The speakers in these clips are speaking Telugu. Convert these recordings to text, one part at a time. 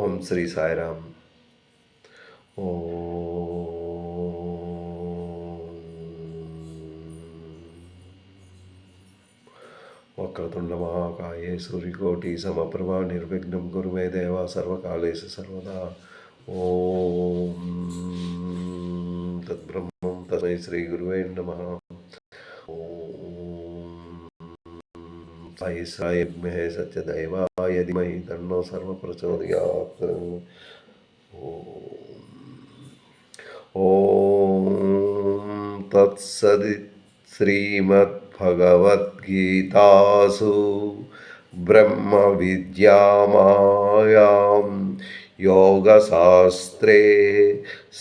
ఓం శ్రీ సాయిరామ్. ఓం వక్రతుండ మహాకాయే సూర్యకోటి సమప్రభా నిర్విఘ్నం కురు మే దేవ సర్వకాలేషు సర్వదా. ఓం తద్బ్రహ్మం తస్మై శ్రీ గురువే నమః. సాయి సాయిమహే సత్యదైవాయ ధీమహి తన్నో సర్వప్రచోదయాత్. ఓం తత్సది. శ్రీమద్భగవద్గీతాసు బ్రహ్మ విద్యామాయాం యోగశాస్త్రే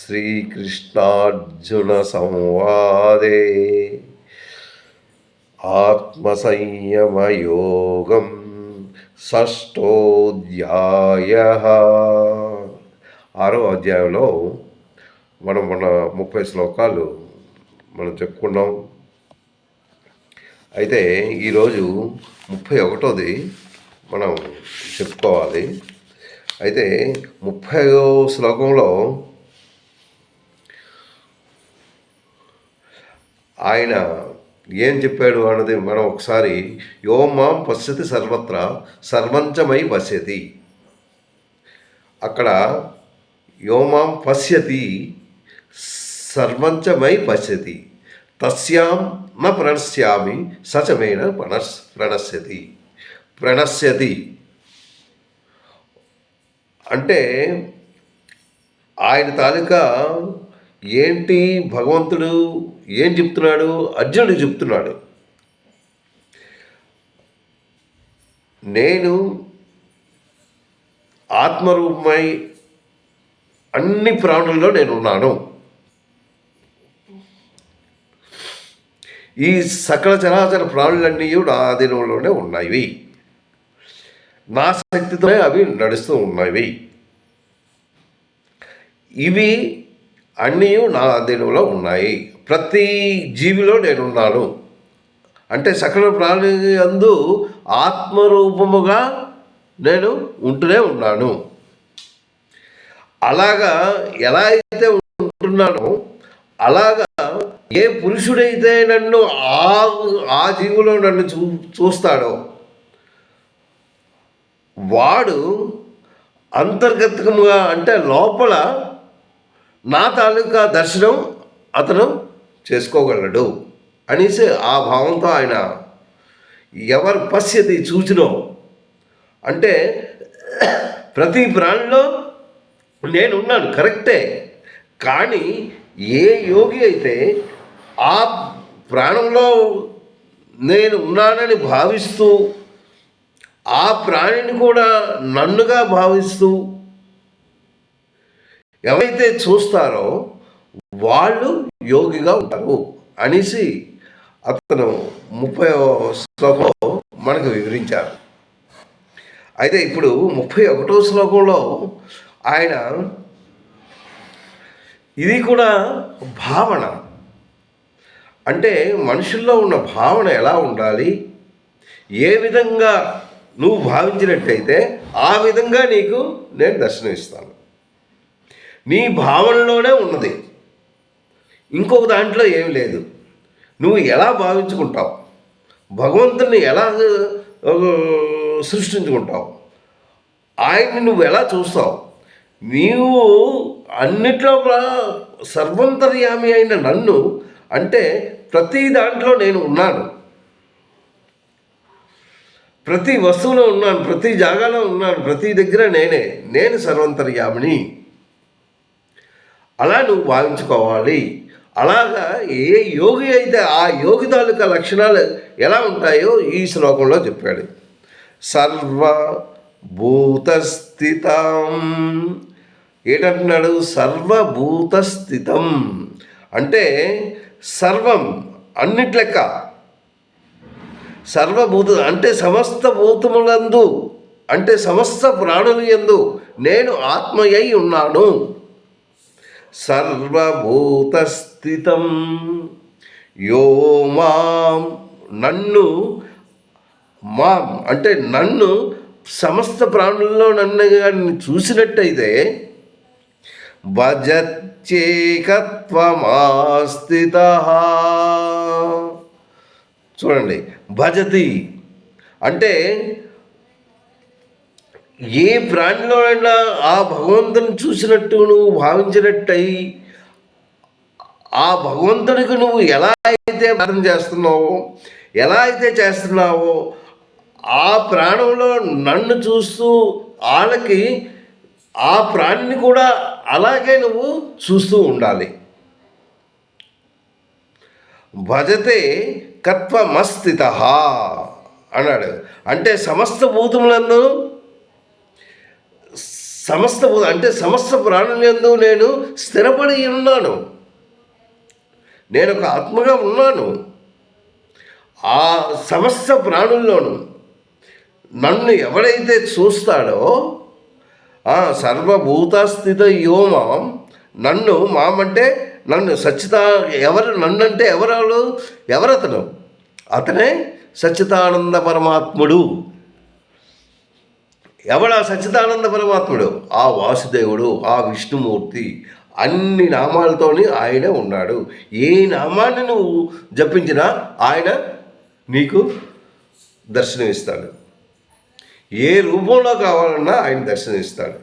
శ్రీకృష్ణార్జున సంవాదే ఆత్మసంయమయోగం షష్ఠోధ్యాయః. 6వ అధ్యాయంలో మనం 30 శ్లోకాలు మనం చెప్పుకున్నాం. అయితే ఈరోజు 31ది మనం చెప్పుకోవాలి. అయితే 30వ శ్లోకంలో ఆయన ఏం చెప్పాడు అన్నది మనం ఒకసారి, యో మాం పశ్యతి సర్వత్ర సర్వంచమై పశ్యతి. అక్కడ యో మాం పశ్యతి సర్వంచమై పశ్యతి తస్యాం న ప్రణశ్యామి సచమేన ప్రణశ్యతి అంటే ఆయన తాలూకా ఏంటి, భగవంతుడు ఏం చెప్తున్నాడు, అర్జునుడికి చెప్తున్నాడు. నేను ఆత్మరూపమై అన్ని ప్రాణుల్లో నేనున్నాను. ఈ సకల చరాచర ప్రాణులన్నీ నా ఆధీనంలోనే ఉన్నాయి. నా శక్తితో అవి నడుస్తూ ఉన్నవి. ఇవి అన్నీ నా ఆధీనంలో ఉన్నాయి. ప్రతి జీవిలో నేనున్నాను. అంటే సకల ప్రాణి యందు ఆత్మరూపముగా నేను ఉంటూనే ఉన్నాను. అలాగా ఎలా అయితే ఉంటున్నానో అలాగా ఏ పురుషుడైతే నన్ను ఆ జీవులో నన్ను చూస్తాడో వాడు అంతర్గతముగా అంటే లోపల నా తాలూకా దర్శనం అతను చేసుకోగలడు అనేసి ఆ భావంతో ఆయన ఎవరు పశ్యతి చూచినో అంటే ప్రతి ప్రాణిలో నేనున్నాను కరెక్టే. కానీ ఏ యోగి అయితే ఆ ప్రాణంలో నేను ఉన్నానని భావిస్తూ ఆ ప్రాణిని కూడా నన్నుగా భావిస్తూ ఎవరైతే చూస్తారో వాళ్ళు యోగిగా ఉంటారు అనేసి అతను 30వ శ్లోకంలో మనకు వివరించారు. అయితే ఇప్పుడు 31వ శ్లోకంలో ఆయన ఇది కూడా భావన అంటే మనుషుల్లో ఉన్న భావన ఎలా ఉండాలి, ఏ విధంగా నువ్వు భావించినట్టయితే ఆ విధంగా నీకు నేను దర్శనమిస్తాను. నీ భావనలోనే ఉన్నది, ఇంకొక దాంట్లో ఏమి లేదు. నువ్వు ఎలా భావించుకుంటావు, భగవంతుని ఎలా సృష్టించుకుంటావు, ఆయన్ని నువ్వు ఎలా చూస్తావు, నీవు అన్నిట్లో సర్వంతర్యామి అయిన నన్ను అంటే ప్రతి దాంట్లో నేను ఉన్నాను, ప్రతి వస్తువులో ఉన్నాను, ప్రతి జాగాలో ఉన్నాను, ప్రతి దగ్గర నేను సర్వంతర్యామిని. అలా నువ్వు భావించుకోవాలి. అలాగా ఏ యోగి అయితే ఆ యోగి తాలూకా లక్షణాలు ఎలా ఉంటాయో ఈ శ్లోకంలో చెప్పాడు. సర్వభూతస్థితం ఏంటంటున్నాడు? సర్వభూతస్థితం అంటే సర్వం అన్నిట్లెక్క, సర్వభూత అంటే సమస్త భూతములందు అంటే సమస్త ప్రాణులు యందు నేను ఆత్మయై ఉన్నాను. సర్వభూతస్థితం యో మాం నన్ను, మాం అంటే నన్ను సమస్త ప్రాణుల్లో నన్ను కానీ చూసినట్టయితే భజత్యేకత్వమాస్థిత. చూడండి, భజతి అంటే ఏ ప్రాణిలోనైనా ఆ భగవంతుని చూసినట్టు నువ్వు భావించినట్టయి ఆ భగవంతుడికి నువ్వు ఎలా అయితే ప్రార్థన చేస్తున్నావో, ఎలా అయితే చేస్తున్నావో ఆ ప్రాణంలో నన్ను చూస్తూ వాళ్ళకి ఆ ప్రాణిని కూడా అలాగే నువ్వు చూస్తూ ఉండాలి. భజతే కత్వమస్థిత అన్నాడు. అంటే సమస్త ప్రాణులందు నేను స్థిరపడి ఉన్నాను. నేను ఒక ఆత్మగా ఉన్నాను. ఆ సమస్త ప్రాణుల్లోనూ నన్ను ఎవడైతే చూస్తాడో సర్వభూతస్థిత యోమాం, నన్ను మామంటే నన్ను నన్ను అంటే ఎవరతను? అతనే సచ్చిదానంద పరమాత్ముడు. ఎవడా సచ్చిదానంద పరమాత్ముడు? ఆ వాసుదేవుడు, ఆ విష్ణుమూర్తి. అన్ని నామాలతోని ఆయన ఉన్నాడు. ఏ నామాన్ని నువ్వు జపించినా ఆయన నీకు దర్శనమిస్తాడు. ఏ రూపంలో కావాలన్నా ఆయన దర్శనమిస్తాడు.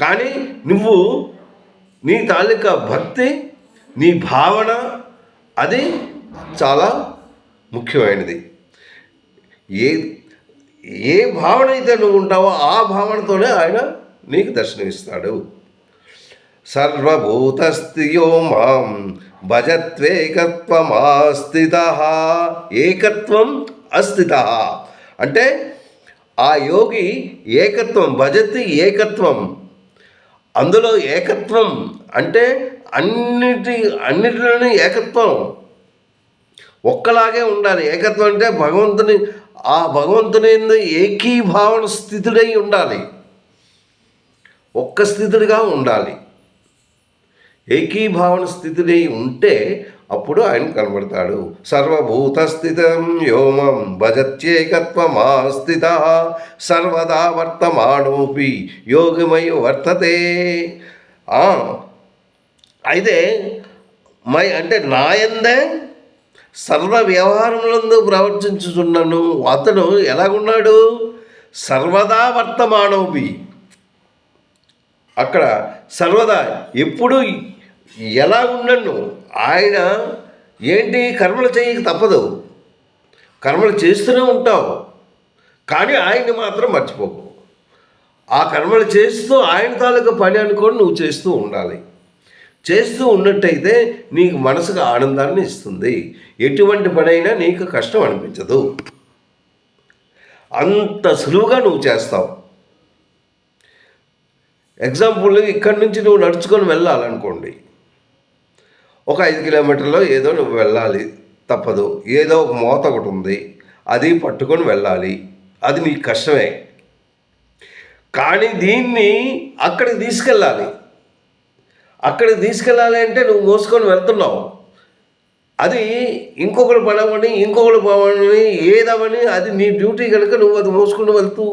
కానీ నువ్వు నీ తాలూకా భక్తి, నీ భావన, అది చాలా ముఖ్యమైనది. ఏ భావన అయితే నువ్వు ఉంటావో ఆ భావనతోనే ఆయన నీకు దర్శనమిస్తాడు. సర్వభూతస్థియో మాం భజత్వేకత్వమాస్థిత. ఏకత్వం అస్థిత అంటే ఆ యోగి ఏకత్వం, భజతి ఏకత్వం. అందులో ఏకత్వం అంటే అన్నిటిలోని ఏకత్వం ఒక్కలాగే ఉండాలి. ఏకత్వం అంటే భగవంతుని ఏకీభావన స్థితుడై ఉండాలి. ఒక్క స్థితుడిగా ఉండాలి. ఏకీభావన స్థితుడై ఉంటే అప్పుడు ఆయన కనబడతాడు. సర్వభూతస్థితం యోమం భజత్యేకత్వమాస్థిత సర్వదా వర్తమానోపి యోగిమయో వర్తతే. అయితే అంటే నాయందే సర్వ వ్యవహారములందు ప్రవర్తించుచున్నాను. అతను ఎలాగున్నాడు? సర్వదా వర్తమానోపి. అక్కడ సర్వదా ఎప్పుడు ఎలా ఉండను? ఆయన ఏంటి? కర్మలు చేయక తప్పదు, కర్మలు చేస్తూనే ఉంటావు. కానీ ఆయన్ని మాత్రం మర్చిపోకు. ఆ కర్మలు చేస్తూ ఆయన తాలూకా పని అనుకొని నువ్వు చేస్తూ ఉండాలి. చేస్తూ ఉన్నట్టయితే నీకు మనసుకు ఆనందాన్ని ఇస్తుంది. ఎటువంటి పనైనా నీకు కష్టం అనిపించదు. అంత సులువుగా నువ్వు చేస్తావు. ఎగ్జాంపుల్, ఇక్కడి నుంచి నువ్వు నడుచుకొని వెళ్ళాలనుకోండి. ఒక 5 కిలోమీటర్లో ఏదో నువ్వు వెళ్ళాలి, తప్పదు. ఏదో ఒక మోత ఒకటి ఉంది, అది పట్టుకొని వెళ్ళాలి. అది నీకు కష్టమే. కానీ దీన్ని అక్కడికి తీసుకెళ్ళాలి. అంటే నువ్వు మోసుకొని వెళ్తున్నావు. అది ఇంకొకరు పడవని ఏదవని అది నీ డ్యూటీ కనుక నువ్వు అది మోసుకుంటూ వెళ్తూ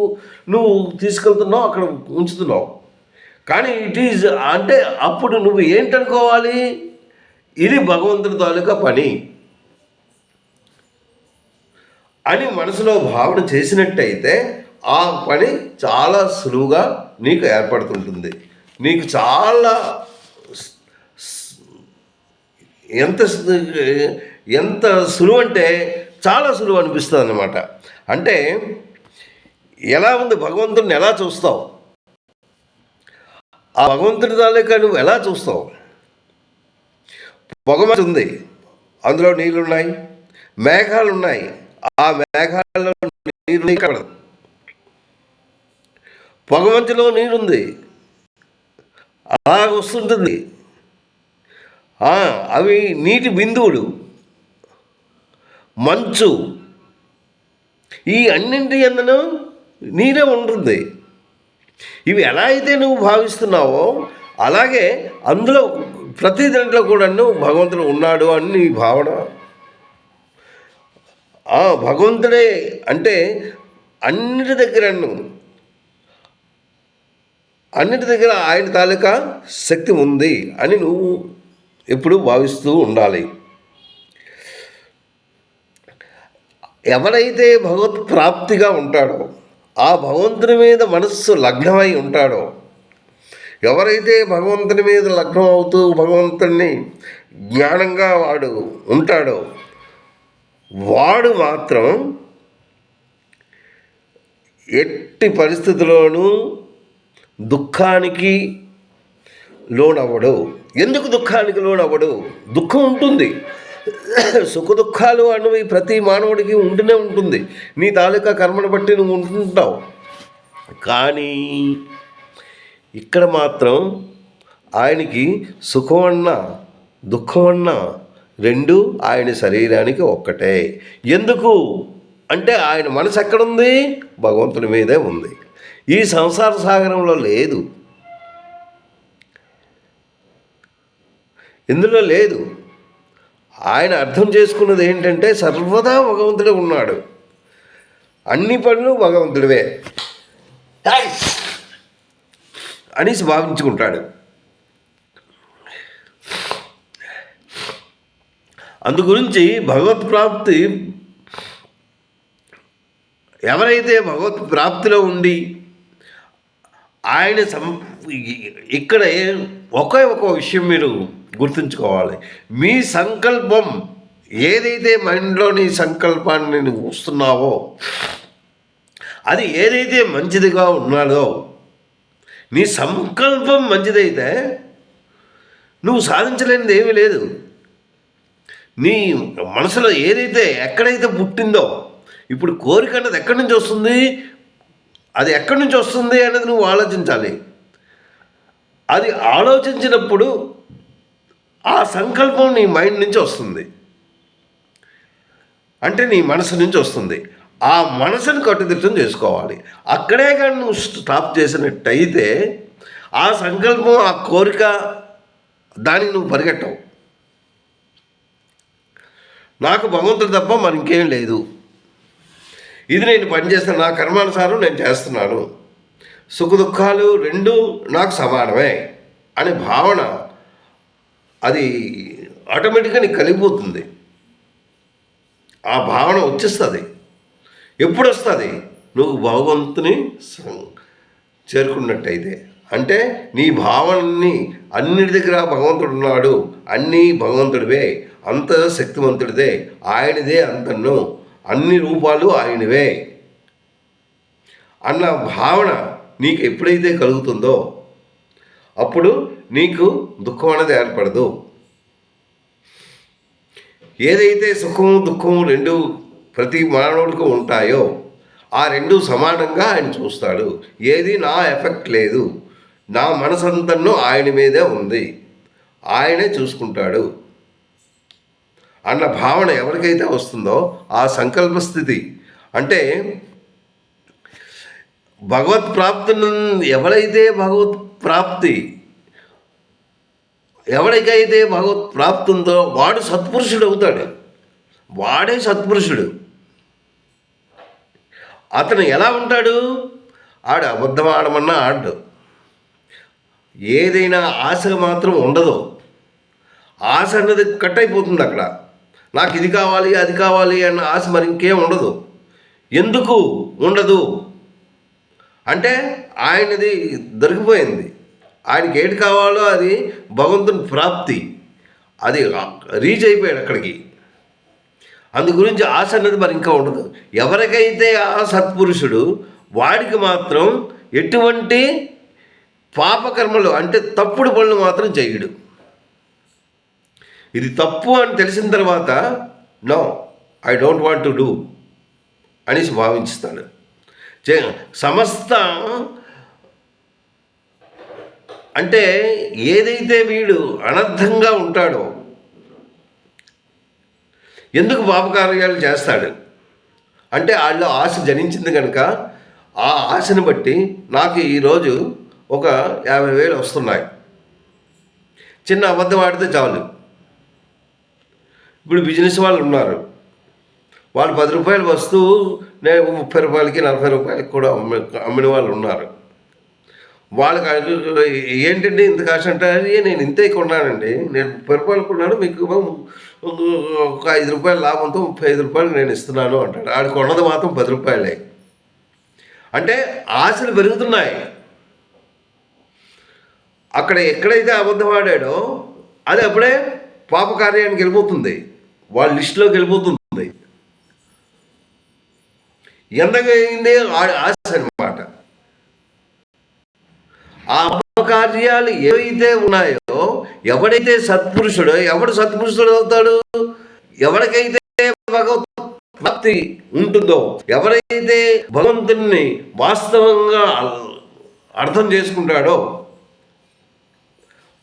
నువ్వు తీసుకెళ్తున్నావు, అక్కడ ఉంచుతున్నావు. కానీ ఇట్ ఈజ్ అంటే అప్పుడు నువ్వు ఏంటనుకోవాలి? ఇది భగవంతుడి తాలూకా పని అని మనసులో భావన చేసినట్టయితే ఆ పని చాలా సులువుగా నీకు ఏర్పడుతుంటుంది. నీకు చాలా ఎంత సులువు అంటే చాలా సులువు అనిపిస్తుంది అన్నమాట. అంటే ఎలా ఉంది? భగవంతుడిని ఎలా చూస్తావు? ఆ భగవంతుడి తాలూకా నువ్వు ఎలా చూస్తావు? పొగమంచు ఉంది, అందులో నీళ్ళున్నాయి, మేఘాలు ఉన్నాయి, ఆ మేఘాలలో నీరు కనబడదు. పొగమంచులో నీరుంది, అలాగ వస్తుంటుంది. అవి నీటి బిందువులు, మంచు, ఈ అన్నింటి అందనూ నీరే ఉంటుంది. ఇవి ఎలా అయితే నువ్వు భావిస్తున్నావో అలాగే అందులో ప్రతి దాంట్లో కూడా భగవంతుడు ఉన్నాడు అని నీ భావన. భగవంతుడే అంటే అన్నిటి దగ్గరను అన్నిటి దగ్గర ఆయన తాలూకా శక్తి ఉంది అని నువ్వు ఎప్పుడు భావిస్తూ ఉండాలి. ఎవరైతే భగవత్ ప్రాప్తిగా ఉంటాడో, ఆ భగవంతుని మీద మనస్సు లగ్నమై ఉంటాడో, ఎవరైతే భగవంతుని మీద లగ్నం అవుతూ భగవంతుని జ్ఞానంగా వాడు ఉంటాడో, వాడు మాత్రం ఎట్టి పరిస్థితుల్లోనూ దుఃఖానికి లోనవ్వడు. ఎందుకు దుఃఖానికి లోనవ్వడు? దుఃఖం ఉంటుంది, సుఖ దుఃఖాలు అనేవి ప్రతి మానవుడికి ఉంటూనే ఉంటుంది. నీ తాలూకా కర్మను బట్టి నువ్వు ఉంటుంటావు. కానీ ఇక్కడ మాత్రం ఆయనకి సుఖమన్నా దుఃఖమన్నా రెండు ఆయన శరీరానికి ఒక్కటే. ఎందుకు అంటే ఆయన మనసు ఎక్కడుంది? భగవంతుని మీదే ఉంది. ఈ సంసార సాగరంలో లేదు, ఇందులో లేదు. ఆయన అర్థం చేసుకున్నది ఏంటంటే సర్వదా భగవంతుడే ఉన్నాడు, అన్ని పనులు భగవంతుడివే అనేసి భావించుకుంటాడు. అందుగురించి భగవత్ ప్రాప్తి ఎవరైతే భగవత్ ప్రాప్తిలో ఉండి ఆయన ఇక్కడ ఒకే ఒక విషయం మీరు గుర్తుంచుకోవాలి. మీ సంకల్పం ఏదైతే మైండ్లో నీ సంకల్పాన్ని నువ్వు వస్తున్నావో, అది ఏదైతే మంచిదిగా ఉన్నదో, నీ సంకల్పం మంచిదైతే నువ్వు సాధించలేనిది ఏమీ లేదు. నీ మనసులో ఏదైతే ఎక్కడైతే పుట్టిందో, ఇప్పుడు కోరిక అన్నది ఎక్కడి నుంచి వస్తుంది, అది ఎక్కడి నుంచి వస్తుంది అనేది నువ్వు ఆలోచించాలి. అది ఆలోచించినప్పుడు ఆ సంకల్పం నీ మైండ్ నుంచి వస్తుంది, అంటే నీ మనసు నుంచి వస్తుంది. ఆ మనసును కట్టుదిట్టం చేసుకోవాలి. అక్కడే కానీ నువ్వు స్టాప్ చేసినట్టయితే ఆ సంకల్పం, ఆ కోరిక, దానికి నువ్వు పరిగెట్టవు. నాకు భగవంతుడు తప్ప మరి ఇంకేం లేదు, ఇది నేను పనిచేస్తాను, నా కర్మానుసారం నేను చేస్తున్నాను, సుఖ దుఃఖాలు రెండు నాకు సమానమే అనే భావన అది ఆటోమేటిక్గా నీకు కలిగిపోతుంది. ఆ భావన వచ్చేస్తుంది. ఎప్పుడు వస్తుంది? నువ్వు భగవంతుని చేరుకున్నట్టయితే. అంటే నీ భావనని అన్నిటి దగ్గర భగవంతుడు ఉన్నాడు, అన్నీ భగవంతుడివే, అంత శక్తివంతుడిదే, ఆయనదే అంతను, అన్ని రూపాలు ఆయనవే అన్న భావన నీకు ఎప్పుడైతే కలుగుతుందో అప్పుడు నీకు దుఃఖం అనేది ఏర్పడదు. ఏదైతే సుఖము దుఃఖము రెండు ప్రతి మానవుడికి ఉంటాయో ఆ రెండు సమానంగా ఆయన చూస్తాడు. ఏది నా ఎఫెక్ట్ లేదు, నా మనసంతను ఆయన మీదే ఉంది, ఆయనే చూసుకుంటాడు అన్న భావన ఎవరికైతే వస్తుందో ఆ సంకల్ప స్థితి, అంటే భగవత్ ప్రాప్తిని ఎవరికైతే భగవత్ ప్రాప్తి ఉందో వాడు సత్పురుషుడు అవుతాడు. వాడే సత్పురుషుడు. అతను ఎలా ఉంటాడు? ఆడు అబద్ధం ఆడమన్నా ఆడు, ఏదైనా ఆశ మాత్రం ఉండదు. ఆశ అన్నది కట్ అయిపోతుంది. అక్కడ నాకు ఇది కావాలి అది కావాలి అన్న ఆశ మరి ఇంకేం ఉండదు. ఎందుకు ఉండదు అంటే ఆయనది దొరికిపోయింది. ఆయనకి ఏది కావాలో అది భగవంతుని ప్రాప్తి, అది రీచ్ అయిపోయాడు అక్కడికి. అందు గురించి ఆశ అన్నది మరి ఇంకా ఉండదు. ఎవరికైతే ఆ సత్పురుషుడు వాడికి మాత్రం ఎటువంటి పాపకర్మలు అంటే తప్పుడు పనులు మాత్రం చేయడు. ఇది తప్పు అని తెలిసిన తర్వాత no, I don't want to do అనేసి భావిస్తాడు. సమస్త అంటే ఏదైతే వీడు అనర్థంగా ఉంటాడో, ఎందుకు పాపకార్యాలు చేస్తాడు అంటే వాళ్ళు ఆశ జనించింది కనుక ఆ ఆశను బట్టి నాకు ఈరోజు ఒక 50,000 వస్తున్నాయి, చిన్న అబద్ధం ఆడితే చాలు. ఇప్పుడు బిజినెస్ వాళ్ళు ఉన్నారు, వాళ్ళు 10 రూపాయల వస్తువు నేను 30 రూపాయలకి 40 రూపాయలకి కూడా అమ్మిన వాళ్ళు ఉన్నారు. వాళ్ళకి ఏంటండి ఇంత కాస్ట్ అంటే, నేను ఇంతే కొన్నానండి, నేను 30 రూపాయలు కొన్నాను, మీకు ఒక 5 రూపాయల లాభంతో 35 రూపాయలు నేను ఇస్తున్నాను అంటాడు. ఆడు కొన్నది మాత్రం 10 రూపాయలే. అంటే ఆశలు పెరుగుతున్నాయి. అక్కడ ఎక్కడైతే అబద్ధం ఆడాడో అది అప్పుడే పాపకార్యానికి వెళ్ళిపోతుంది, వాళ్ళ లిస్టులోకి వెళ్ళిపోతుంది. ఎంతకైంది ఆశ అనమాట. ఆ పాపకార్యాలు ఏవైతే ఉన్నాయో, ఎవడైతే సత్పురుషుడో, ఎవడు సత్పురుషుడు అవుతాడు? ఎవరికైతే భగవత్ ప్రాప్తి ఉంటుందో, ఎవరైతే భగవంతుని వాస్తవంగా అర్థం చేసుకుంటాడో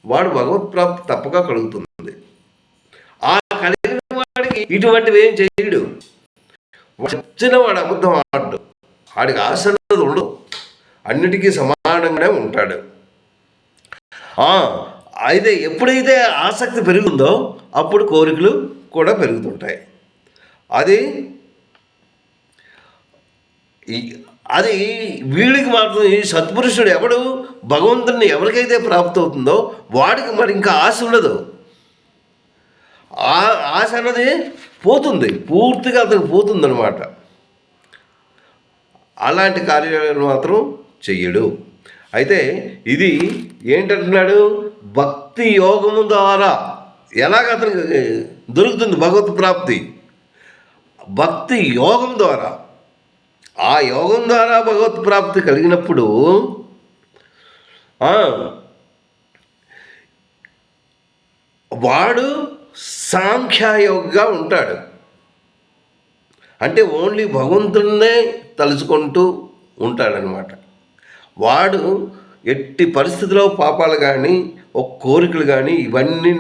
వాడు భగవత్ ప్రాప్తి తప్పక కలుగుతుంది. ఆ కలిగిన వాడికి ఇటువంటివి ఏం చేయడు. వచ్చిన వాడు అబద్ధం ఆడు, వాడికి ఆశ ఉండదు, అన్నిటికీ సమానంగానే ఉంటాడు. అయితే ఎప్పుడైతే ఆసక్తి పెరుగుతుందో అప్పుడు కోరికలు కూడా పెరుగుతుంటాయి. అది వీడికి మాత్రం ఈ సత్పురుషుడు ఎవడు భగవంతుని ఎవరికైతే ప్రాప్తి అవుతుందో వాడికి మరి ఇంకా ఆశ ఉండదు. ఆశ అన్నది పోతుంది, పూర్తిగా అతనికి పోతుందన్నమాట. అలాంటి కార్యాలను మాత్రం చెయ్యడు. అయితే ఇది ఏంటంటున్నాడు? భక్తి యోగము ద్వారా ఎలాగ అతనికి దొరుకుతుంది భగవత్ ప్రాప్తి? భక్తి యోగం ద్వారా. ఆ యోగం ద్వారా భగవత్ ప్రాప్తి కలిగినప్పుడు వాడు సాంఖ్యయోగిగా ఉంటాడు. అంటే ఓన్లీ భగవంతున్నే తలుచుకుంటూ ఉంటాడనమాట. వాడు ఎట్టి పరిస్థితిలో పాపాలు కానీ ఒక కోరికలు కానీ ఇవన్నీ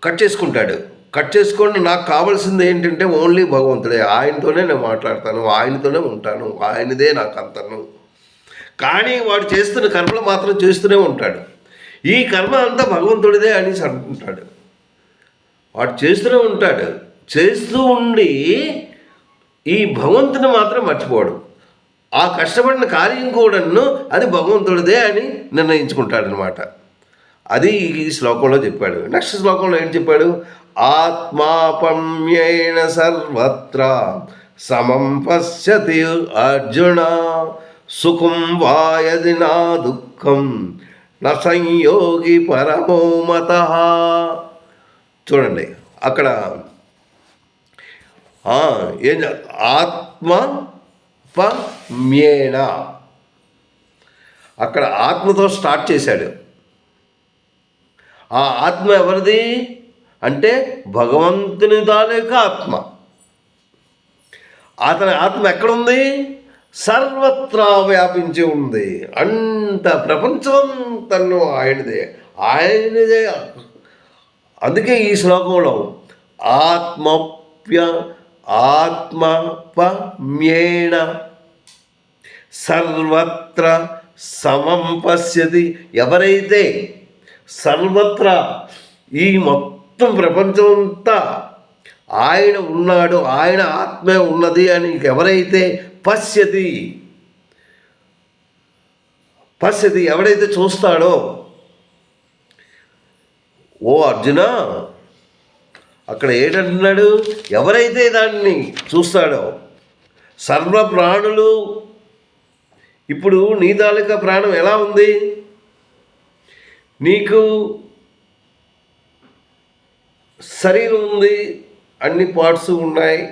కట్ చేసుకుంటాడు. కట్ చేసుకొని నాకు కావాల్సింది ఏంటంటే ఓన్లీ భగవంతుడే, ఆయనతోనే నేను మాట్లాడతాను, ఆయనతోనే ఉంటాను, ఆయనదే నాకు అంతను. కానీ వాడు చేస్తున్న కర్మలు మాత్రం చేస్తూనే ఉంటాడు. ఈ కర్మ అంతా భగవంతుడిదే అని అంటుంటాడు. వాడు చేస్తూనే ఉంటాడు. చేస్తూ ఉండి ఈ భగవంతుని మాత్రం మర్చిపోడు. ఆ కష్టపడిన కార్యం కూడాను అది భగవంతుడిదే అని నిర్ణయించుకుంటాడనమాట. అది ఈ శ్లోకంలో చెప్పాడు. నెక్స్ట్ శ్లోకంలో ఏం చెప్పాడు? ఆత్మాపమ్యేన సర్వత్ర సమం పశ్యతి అర్జున సుఖం వాయది నా దుఃఖం న సంయోగి పరమో మతః. చూడండి అక్కడ ఏం ఆత్మపమ్యేన, అక్కడ ఆత్మతో స్టార్ట్ చేశాడు. ఆ ఆత్మ ఎవరిది అంటే భగవంతుని తాలూకా ఆత్మ. అతని ఆత్మ ఎక్కడుంది? సర్వత్రా వ్యాపించి ఉంది. అంత ప్రపంచమంతను ఆయనదే. అందుకే ఈ శ్లోకంలో ఆత్మపమ్యేన సర్వత్ర సమం పశ్యతి. ఎవరైతే సర్వత్రా ఈ మొత్తం ప్రపంచమంతా ఆయన ఉన్నాడు, ఆయన ఆత్మే ఉన్నది అని ఎవరైతే పశ్యతి ఎవడైతే చూస్తాడో, ఓ అర్జున అక్కడ ఏంటంటున్నాడు? ఎవరైతే దాన్ని చూస్తాడో, సర్వ ప్రాణులు. ఇప్పుడు నీ తాలూకా ప్రాణం ఎలా ఉంది? నీకు శరీరం ఉంది, అన్ని పార్ట్స్ ఉన్నాయి.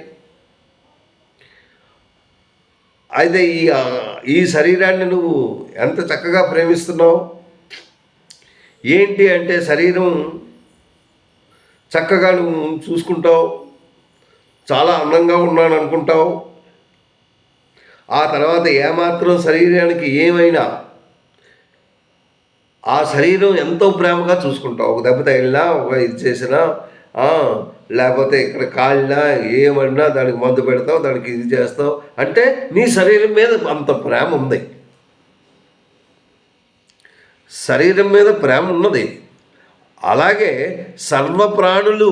అయితే ఈ శరీరాన్ని నువ్వు ఎంత చక్కగా ప్రేమిస్తున్నావు. ఏంటి అంటే శరీరం చక్కగా నువ్వు చూసుకుంటావు, చాలా అందంగా ఉన్నాను అనుకుంటావు. ఆ తర్వాత ఏమాత్రం శరీరానికి ఏమైనా ఆ శరీరం ఎంతో ప్రేమగా చూసుకుంటావు. ఒక దెబ్బ తగిలినా, ఒక ఇది చేసినా, లేకపోతే ఇక్కడ కాలినా ఏమన్నా దానికి మందు పెడతావు, దానికి ఇది చేస్తావు. అంటే నీ శరీరం మీద అంత ప్రేమ ఉంది, శరీరం మీద ప్రేమ ఉన్నది. అలాగే సర్వ ప్రాణులు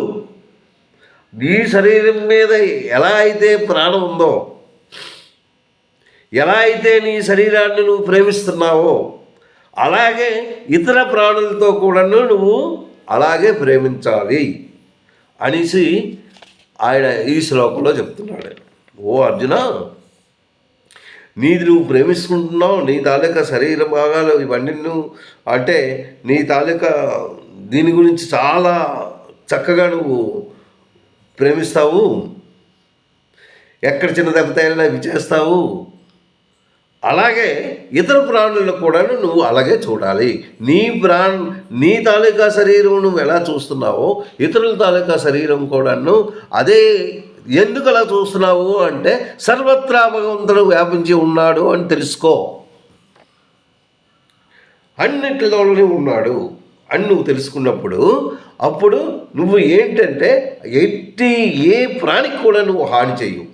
నీ శరీరం మీద ఎలా అయితే ప్రాణం ఉందో, ఎలా అయితే నీ శరీరాన్ని నువ్వు ప్రేమిస్తున్నావో, అలాగే ఇతర ప్రాణులతో కూడా నువ్వు అలాగే ప్రేమించాలి అనేసి ఆయన ఈ శ్లోకంలో చెప్తున్నాడు. ఓ అర్జున, నీది నువ్వు ప్రేమించుకుంటున్నావు, నీ తాలూకా శరీర భాగాలు ఇవన్నీ అంటే నీ తాలూకా దీని గురించి చాలా చక్కగా నువ్వు ప్రేమిస్తావు, ఎక్కడ చిన్న దెబ్బ తగిలినా ఇవి చేస్తావు. అలాగే ఇతర ప్రాణులను కూడా నువ్వు అలాగే చూడాలి. నీ తాలూకా శరీరం నువ్వు ఎలా చూస్తున్నావో ఇతరుల తాలూకా శరీరం కూడాను అదే. ఎందుకు అలా చూస్తున్నావు అంటే సర్వత్రా భగవంతుడు వ్యాపించి ఉన్నాడు అని తెలుసుకో. అన్నిటిలోనే ఉన్నాడు అని నువ్వు తెలుసుకున్నప్పుడు అప్పుడు నువ్వు ఏంటంటే ఏ ప్రాణికి కూడా నువ్వు హాని చెయ్యవు,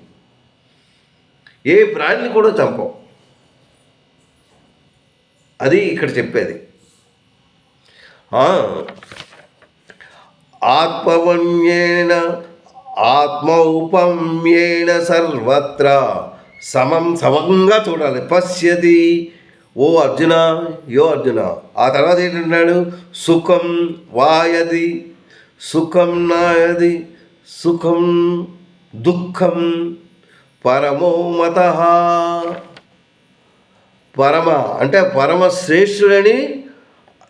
ఏ ప్రాణిని కూడా చంపవు. అది ఇక్కడ చెప్పేది. ఆత్మవన్యేన ఆత్మౌపమ్యేన సర్వత్రా సమంగా చూడాలి. పశ్యతి ఓ అర్జున, ఆ తర్వాత ఏంటంటున్నాడు? సుఖం వాయది, సుఖం నాయది, సుఖం దుఃఖం పరమో మతః. పరమ అంటే పరమ శ్రేష్ఠుడని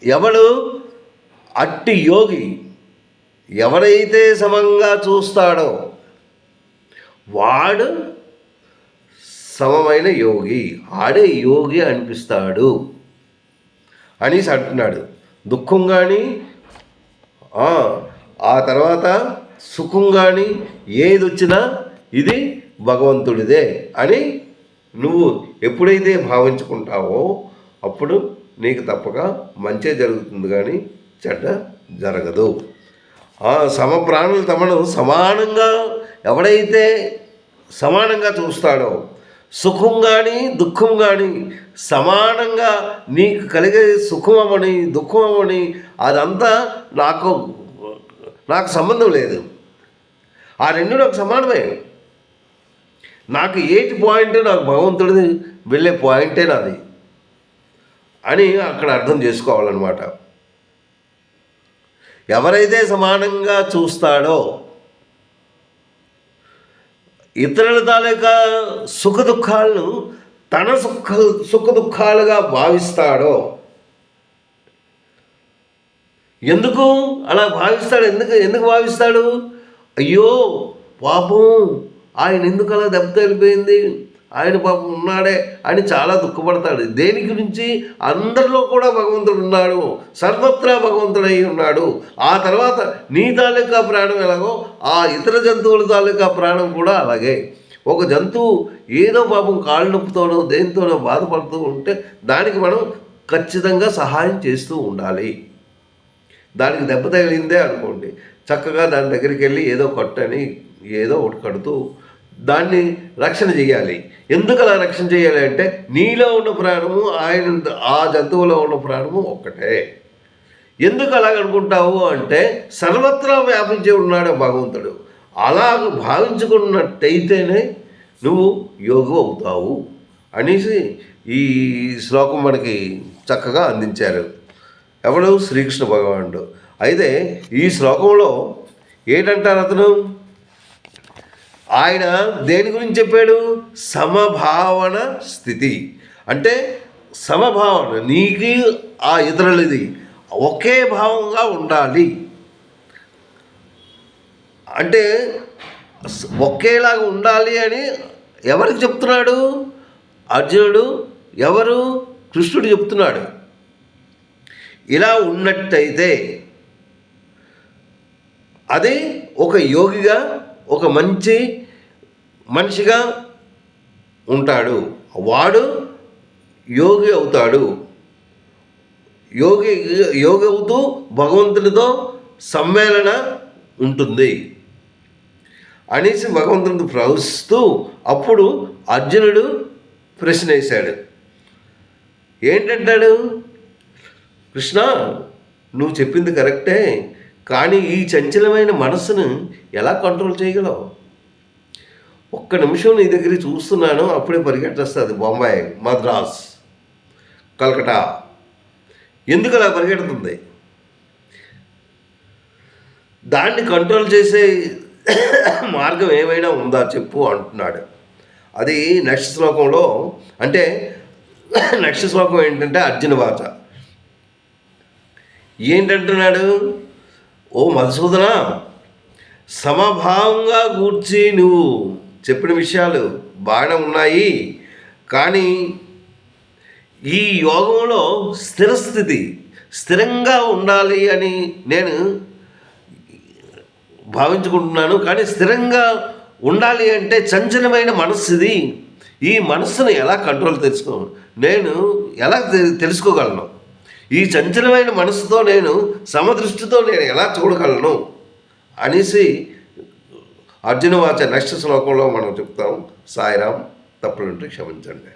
ఎవడు? అట్టి యోగి ఎవరైతే సమంగా చూస్తాడో వాడు సమమైన యోగి, ఆడే యోగి అనిపిస్తాడు అనేసి అంటున్నాడు. దుఃఖం కానీ ఆ తర్వాత సుఖం కానీ ఏది వచ్చినా ఇది భగవంతుడిదే అని నువ్వు ఎప్పుడైతే భావించుకుంటావో అప్పుడు నీకు తప్పక మంచే జరుగుతుంది కానీ చెడ్డ జరగదు. సమప్రాణులు తమను సమానంగా ఎవడైతే సమానంగా చూస్తాడో, సుఖం కానీ దుఃఖం కానీ సమానంగా నీకు కలిగే సుఖమని దుఃఖమని అదంతా నాకు సంబంధం లేదు, ఆ రెండు నాకు సమానమే. నాకు ఏటి పాయింట్, నాకు భగవంతుడిది వెళ్ళే పాయింటే నాది అని అక్కడ అర్థం చేసుకోవాలన్నమాట. ఎవరైతే సమానంగా చూస్తాడో, ఇతరుల తాలూకా సుఖ దుఃఖాలను తన సుఖ దుఃఖాలుగా భావిస్తాడో, ఎందుకు అలా భావిస్తాడు? ఎందుకు భావిస్తాడు? అయ్యో పాపం ఆయన ఎందుకు అలా దెబ్బ తగిలిపోయింది, ఆయన పాపం ఉన్నాడే అని చాలా దుఃఖపడతాడు. దేని గురించి? అందరిలో కూడా భగవంతుడు ఉన్నాడు, సర్వత్రా భగవంతుడు అయి ఉన్నాడు. ఆ తర్వాత నీ తాలూకా ప్రాణం ఎలాగో ఆ ఇతర జంతువుల తాలూకా ప్రాణం కూడా అలాగే. ఒక జంతువు ఏదో పాపం కాళ్ళు నొప్పుతోనో దేనితోనో బాధపడుతూ ఉంటే దానికి మనం ఖచ్చితంగా సహాయం చేస్తూ ఉండాలి. దానికి దెబ్బ తగిలిందే అనుకోండి, చక్కగా దాని దగ్గరికి వెళ్ళి ఏదో కొట్టని ఏదో ఒకటి కడుతూ దాన్ని రక్షణ చేయాలి. ఎందుకు అలా రక్షణ చేయాలి అంటే నీలో ఉన్న ప్రాణము ఆ జంతువులో ఉన్న ప్రాణము ఒక్కటే. ఎందుకు అలాగనుకుంటావు అంటే సర్వత్రా వ్యాపించి ఉన్నాడు భగవంతుడు. అలా భావించుకున్నట్టయితేనే నువ్వు యోగి అవుతావు అనేసి ఈ శ్లోకం మనకి చక్కగా అందించారు. ఎవడు? శ్రీకృష్ణ భగవానుడు. అయితే ఈ శ్లోకంలో ఏంటంటారు అతను? ఆయన దేని గురించి చెప్పాడు? సమభావన స్థితి. అంటే సమభావన, నీకు ఆ ఇతరులది ఒకే భావంగా ఉండాలి. అంటే ఒకేలాగా ఉండాలి అని ఎవరికి చెప్తున్నాడు? అర్జునుడు. ఎవరు? కృష్ణుడు చెప్తున్నాడు. ఇలా ఉన్నట్టయితే అది ఒక యోగిగా, ఒక మంచి మనిషిగా ఉంటాడు, వాడు యోగి అవుతాడు. యోగి అవుతూ భగవంతునితో సమ్మేళన ఉంటుంది అనేసి భగవంతునితో ప్రవహిస్తూ అప్పుడు అర్జునుడు ప్రశ్న వేశాడు. ఏంటంటాడు? కృష్ణ, నువ్వు చెప్పింది కరెక్టే, కానీ ఈ చంచలమైన మనసును ఎలా కంట్రోల్ చేయగలవు? ఒక్క నిమిషం నీ దగ్గర చూస్తున్నాను, అప్పుడే పరిగెట్టేస్తుంది బొంబాయి, మద్రాస్, కలకటా. ఎందుకు అలా పరిగెడుతుంది? దాన్ని కంట్రోల్ చేసే మార్గం ఏమైనా ఉందా చెప్పు అంటున్నాడు. అది నెక్స్ట్ శ్లోకంలో, అంటే నెక్స్ట్ శ్లోకం ఏంటంటే అర్జున వాచ. ఏంటంటున్నాడు? ఓ మధుసూదన, సమభావంగా కూర్చి నువ్వు చెప్పిన విషయాలు బాగానే ఉన్నాయి, కానీ ఈ యోగంలో స్థిరస్థితి, స్థిరంగా ఉండాలి అని నేను భావించుకుంటున్నాను. కానీ స్థిరంగా ఉండాలి అంటే చంచలమైన మనస్సు ఇది. ఈ మనస్సును ఎలా కంట్రోల్ నేను ఎలా తెలుసుకోగలను? ఈ చంచలమైన మనస్సుతో నేను సమదృష్టితో నేను ఎలా చూడగలను అనేసి అర్జున వాచ నెక్స్ట్ శ్లోకంలో మనం చెప్తాం. సాయిరాం. తప్పులుంటే క్షమించండి.